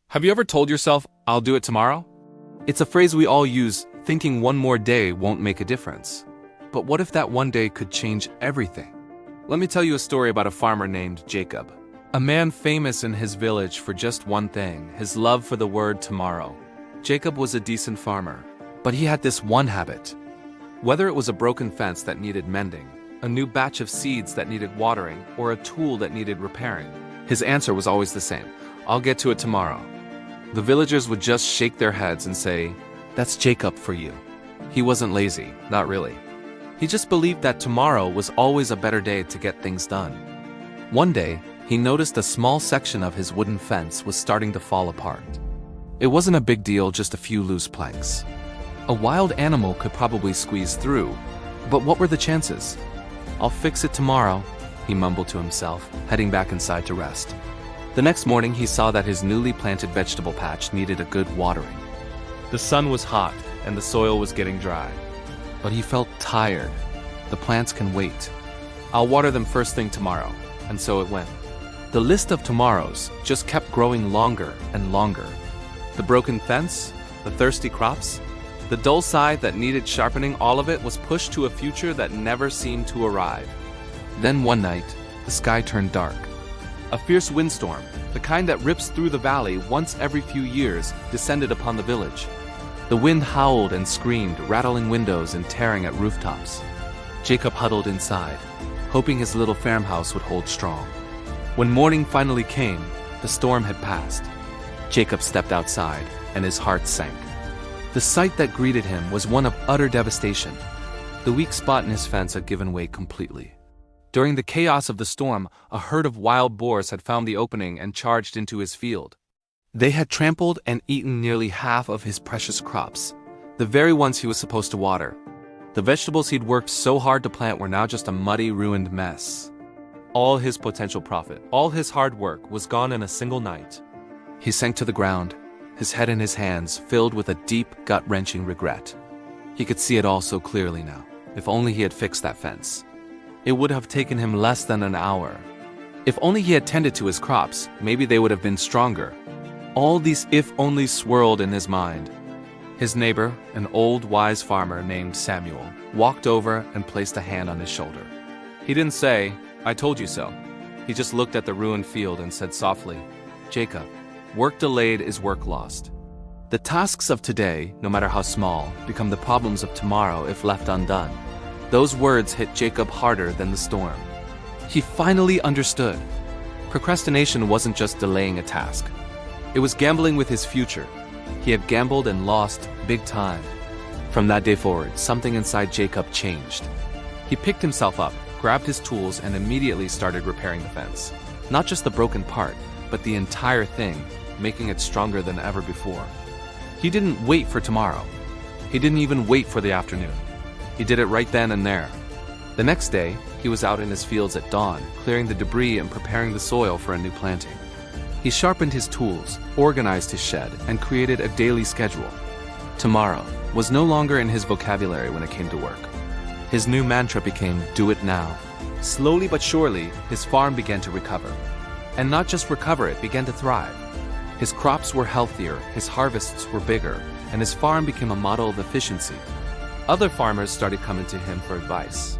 Have you ever told yourself, I'll do it tomorrow? It's a phrase we all use, thinking one more day won't make a difference. But what if that one day could change everything? Let me tell you a story about a farmer named Jacob. A man famous in his village for just one thing, his love for the word tomorrow. Jacob was a decent farmer, but he had this one habit. Whether it was a broken fence that needed mending, a new batch of seeds that needed watering, or a tool that needed repairing, his answer was always the same: I'll get to it tomorrow. The villagers would just shake their heads and say, "That's Jacob for you." He wasn't lazy, not really. He just believed that tomorrow was always a better day to get things done. One day, he noticed a small section of his wooden fence was starting to fall apart. It wasn't a big deal, just a few loose planks. A wild animal could probably squeeze through, but what were the chances? "I'll fix it tomorrow," he mumbled to himself, heading back inside to rest. The next morning, he saw that his newly planted vegetable patch needed a good watering. The sun was hot, and the soil was getting dry. But he felt tired. The plants can wait. "I'll water them first thing tomorrow," and so it went. The list of tomorrows just kept growing longer and longer. The broken fence, the thirsty crops, the dull side that needed sharpening, all of it was pushed to a future that never seemed to arrive. Then one night, the sky turned dark. A fierce windstorm, the kind that rips through the valley once every few years, descended upon the village. The wind howled and screamed, rattling windows and tearing at rooftops. Jacob huddled inside, hoping his little farmhouse would hold strong. When morning finally came, the storm had passed. Jacob stepped outside, and his heart sank. The sight that greeted him was one of utter devastation. The weak spot in his fence had given way completely. During the chaos of the storm, a herd of wild boars had found the opening and charged into his field. They had trampled and eaten nearly half of his precious crops, the very ones he was supposed to water. The vegetables he'd worked so hard to plant were now just a muddy, ruined mess. All his potential profit, all his hard work, was gone in a single night. He sank to the ground, his head in his hands, filled with a deep, gut-wrenching regret. He could see it all so clearly now. If only he had fixed that fence. It would have taken him less than an hour. If only he had tended to his crops, maybe they would have been stronger. All these if-onlys swirled in his mind. His neighbor, an old, wise farmer named Samuel, walked over and placed a hand on his shoulder. He didn't say, "I told you so." He just looked at the ruined field and said softly, "Jacob, work delayed is work lost. The tasks of today, no matter how small, become the problems of tomorrow if left undone." Those words hit Jacob harder than the storm. He finally understood. Procrastination wasn't just delaying a task. It was gambling with his future. He had gambled and lost big time. From that day forward, something inside Jacob changed. He picked himself up, grabbed his tools, and immediately started repairing the fence. Not just the broken part, but the entire thing, making it stronger than ever before. He didn't wait for tomorrow. He didn't even wait for the afternoon. He did it right then and there. The next day, he was out in his fields at dawn, clearing the debris and preparing the soil for a new planting. He sharpened his tools, organized his shed, and created a daily schedule. Tomorrow was no longer in his vocabulary when it came to work. His new mantra became, "Do it now." Slowly but surely, his farm began to recover. And not just recover, it began to thrive. His crops were healthier, his harvests were bigger, and his farm became a model of efficiency. Other farmers started coming to him for advice.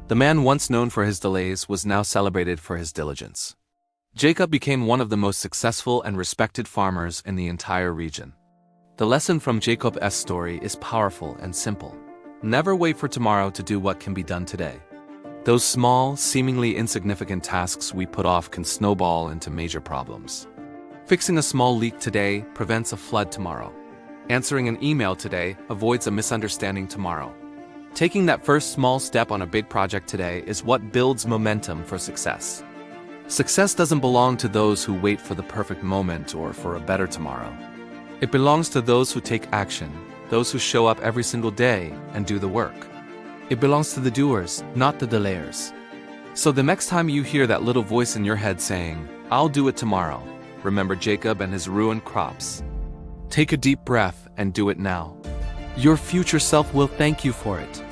The man once known for his delays was now celebrated for his diligence. Jacob became one of the most successful and respected farmers in the entire region. The lesson from Jacob's story is powerful and simple. Never wait for tomorrow to do what can be done today. Those small, seemingly insignificant tasks we put off can snowball into major problems. Fixing a small leak today prevents a flood tomorrow. Answering an email today avoids a misunderstanding tomorrow. Taking that first small step on a big project today is what builds momentum for success. Success doesn't belong to those who wait for the perfect moment or for a better tomorrow. It belongs to those who take action, those who show up every single day and do the work. It belongs to the doers, not the delayers. So the next time you hear that little voice in your head saying, "I'll do it tomorrow," remember Jacob and his ruined crops. Take a deep breath and do it now. Your future self will thank you for it.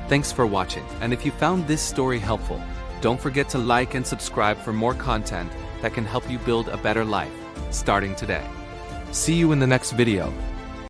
Thanks for watching, and if you found this story helpful, don't forget to like and subscribe for more content that can help you build a better life, starting today. See you in the next video.